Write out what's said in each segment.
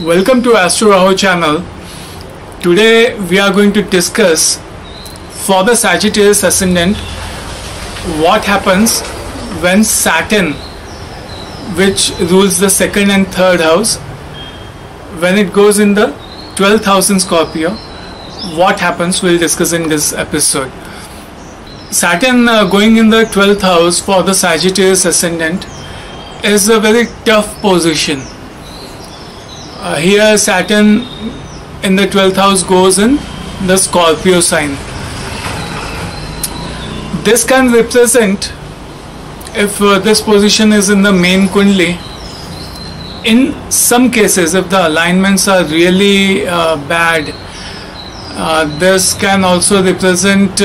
Welcome to Astro Rahu channel. Today we are going to discuss for the Sagittarius Ascendant what happens when Saturn, which rules the second and third house, when it goes in the 12th house in Scorpio. What happens we'll discuss in this episode. Saturn going in the 12th house for the Sagittarius Ascendant is a very tough position. Here Saturn in the 12th house goes in the Scorpio sign. This can represent, if this position is in the main kundli, in some cases if the alignments are really bad, this can also represent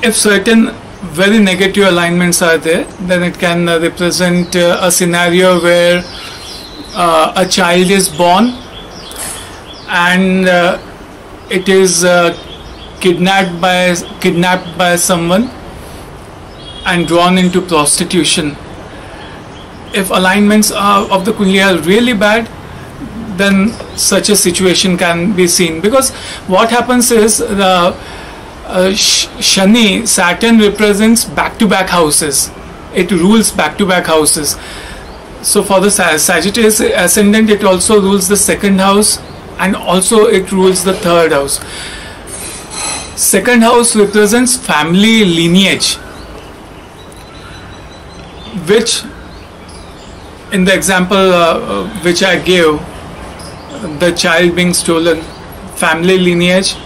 if certain very negative alignments are there, then it can represent a scenario where a child is born and it is kidnapped by someone and drawn into prostitution. If alignments of the kundli are really bad, then such a situation can be seen, because what happens is the Shani, Saturn represents back-to-back houses. It rules back-to-back houses. So for the Sagittarius Ascendant, it also rules the second house and also it rules the third house. Second house represents family lineage, which in the example which I gave, the child being stolen, family lineage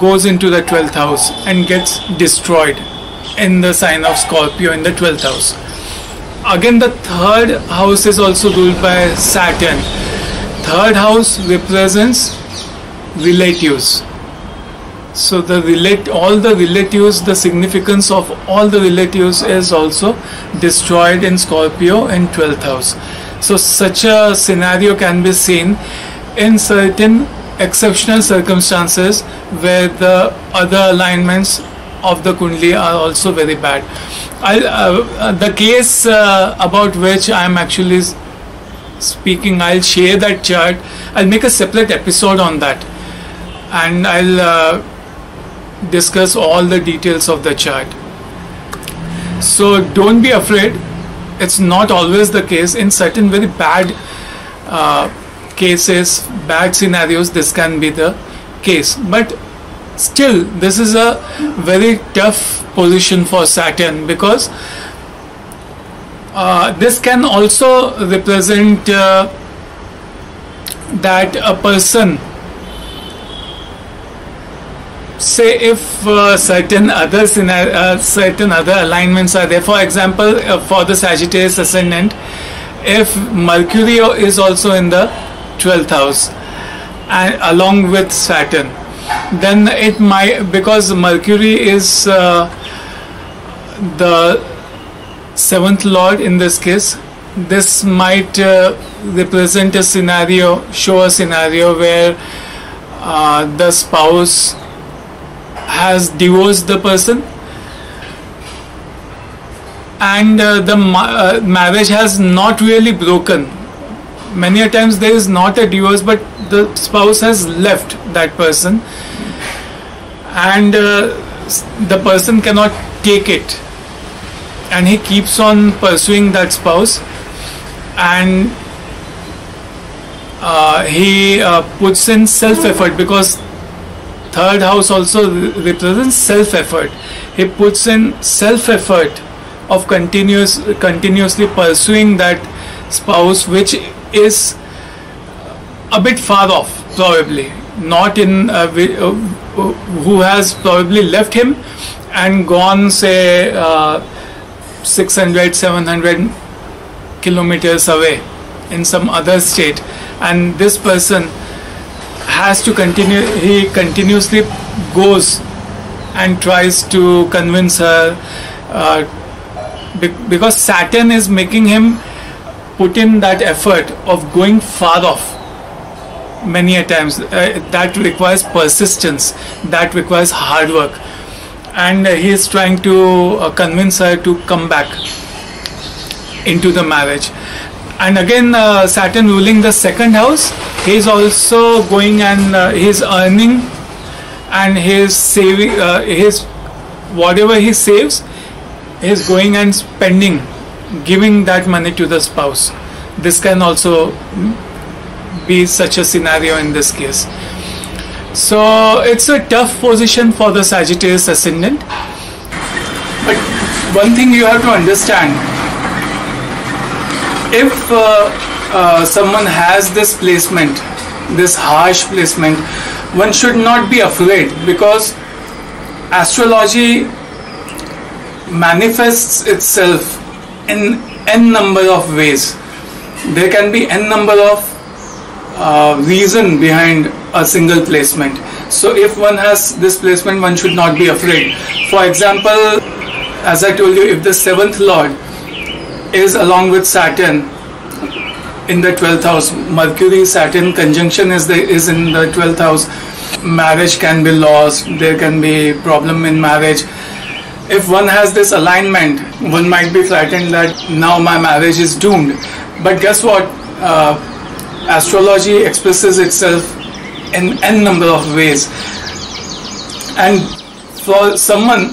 goes into the 12th house and gets destroyed in the sign of Scorpio in the 12th house. Again, the third house is also ruled by Saturn. Third house represents relatives. So all the relatives, the significance of all the relatives is also destroyed in Scorpio in 12th house. So such a scenario can be seen in certain exceptional circumstances where the other alignments of the kundli are also very bad. The case about which I am actually speaking, I'll share that chart. I'll make a separate episode on that and I'll discuss all the details of the chart. So don't be afraid. It's not always the case. In certain very bad cases, bad scenarios, this can be the case, but still this is a very tough position for Saturn, because this can also represent that a person, say if certain other alignments are there. For example, for the Sagittarius Ascendant, if Mercury is also in the 12th house and along with Saturn, then it might, because Mercury is the 7th lord in this case, this might represent a scenario, show a scenario where the spouse has divorced the person and the marriage has not really broken. Many a times there is not a divorce, but the spouse has left that person and the person cannot take it and he keeps on pursuing that spouse, and he puts in self-effort, because third house also represents self-effort. He puts in self-effort of continuously pursuing that spouse, which is a bit far off, probably not in who has probably left him and gone, say 600-700 kilometers away in some other state, and this person has to continue, he continuously goes and tries to convince her, because Saturn is making him put in that effort of going far off many a times. That requires persistence, that requires hard work, and he is trying to convince her to come back. into the marriage. And again, Saturn ruling the second house, he is also going and he is earning, and he is saving, whatever he saves, he is going and spending, giving that money to the spouse. This can also be such a scenario in this case. So it's a tough position for the Sagittarius Ascendant. But one thing you have to understand, if someone has this placement, this harsh placement, one should not be afraid, because astrology manifests itself in n number of ways. There can be n number of reason behind a single placement. So if one has this placement, one should not be afraid. For example, as I told you, if the 7th Lord is along with Saturn in the 12th house, Mercury Saturn conjunction is in the 12th house, marriage can be lost, there can be problem in marriage. If one has this alignment, one might be frightened that now my marriage is doomed. But guess what? Astrology expresses itself in n number of ways. And for someone,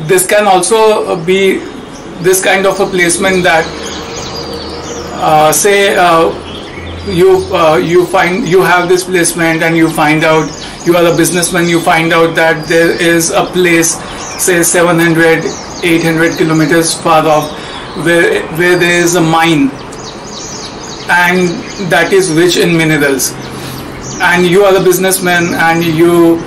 this can also be this kind of a placement that say you have this placement and you find out, you are a businessman, you find out that there is a place, say 700, 800 kilometers far off, where there is a mine, and that is rich in minerals, and you are a businessman and you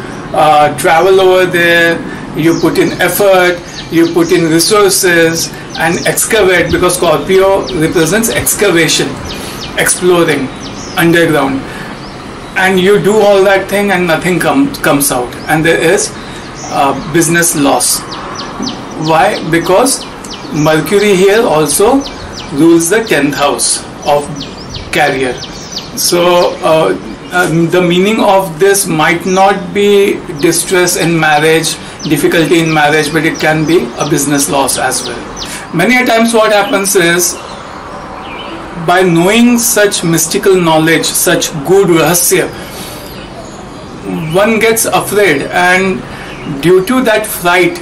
travel over there, you put in effort, you put in resources and excavate, because Scorpio represents excavation, exploring underground, and you do all that thing and nothing comes out, and there is business loss. Why? Because Mercury here also rules the 10th house of career. So the meaning of this might not be distress in marriage, difficulty in marriage, but it can be a business loss as well. Many a times what happens is, by knowing such mystical knowledge, such good rahasya, one gets afraid, and due to that fright,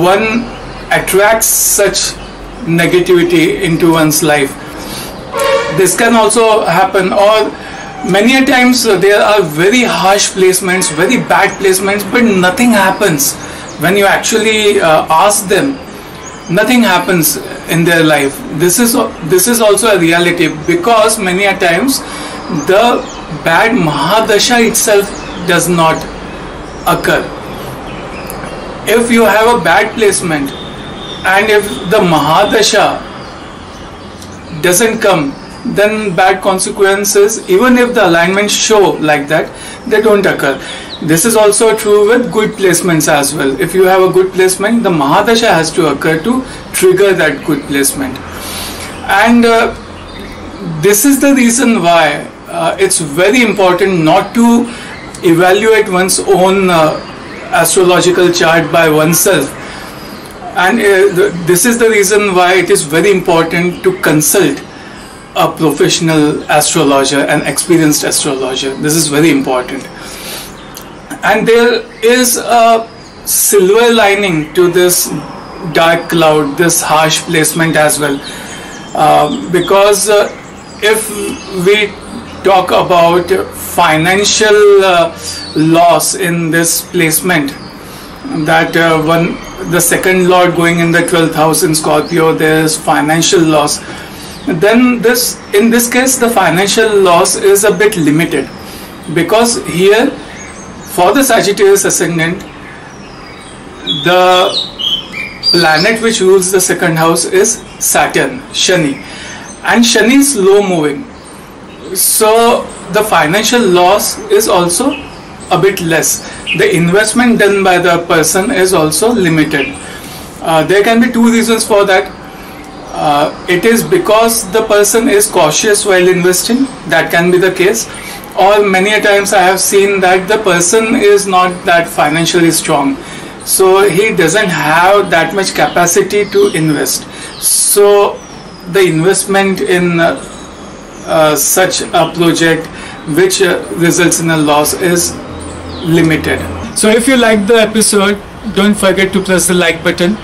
one attracts such negativity into one's life. This can also happen, or many a times there are very harsh placements, very bad placements, but nothing happens. When you actually ask them, nothing happens in their life. This is also a reality, because many a times the bad Mahadasha itself does not occur. If you have a bad placement and if the Mahadasha doesn't come, then bad consequences, even if the alignments show like that, they don't occur. This is also true with good placements as well. If you have a good placement, the Mahadasha has to occur to trigger that good placement. And this is the reason why it's very important not to evaluate one's own astrological chart by oneself. And this is the reason why it is very important to consult a professional astrologer, an experienced astrologer. This is very important. And there is a silver lining to this dark cloud, this harsh placement as well. Because if we talk about financial loss in this placement, that the second lord going in the 12th house in Scorpio, there is financial loss. Then in this case the financial loss is a bit limited, because here for the Sagittarius Ascendant, the planet which rules the second house is Saturn, Shani, and Shani is slow moving, so the financial loss is also a bit less. The investment done by the person is also limited. There can be two reasons for that. It is because the person is cautious while investing, that can be the case, or many a times I have seen that the person is not that financially strong, so he doesn't have that much capacity to invest. So the investment in such a project which results in a loss is limited. So if you like the episode, don't forget to press the like button,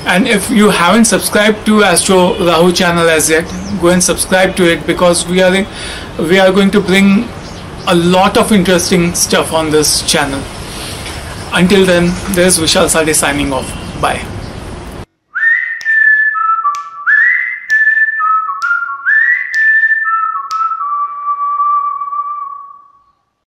and if you haven't subscribed to Astro Rahu channel as yet, go and subscribe to it, because we are going to bring a lot of interesting stuff on this channel. Until then, this is Vishal Sathye signing off. Bye.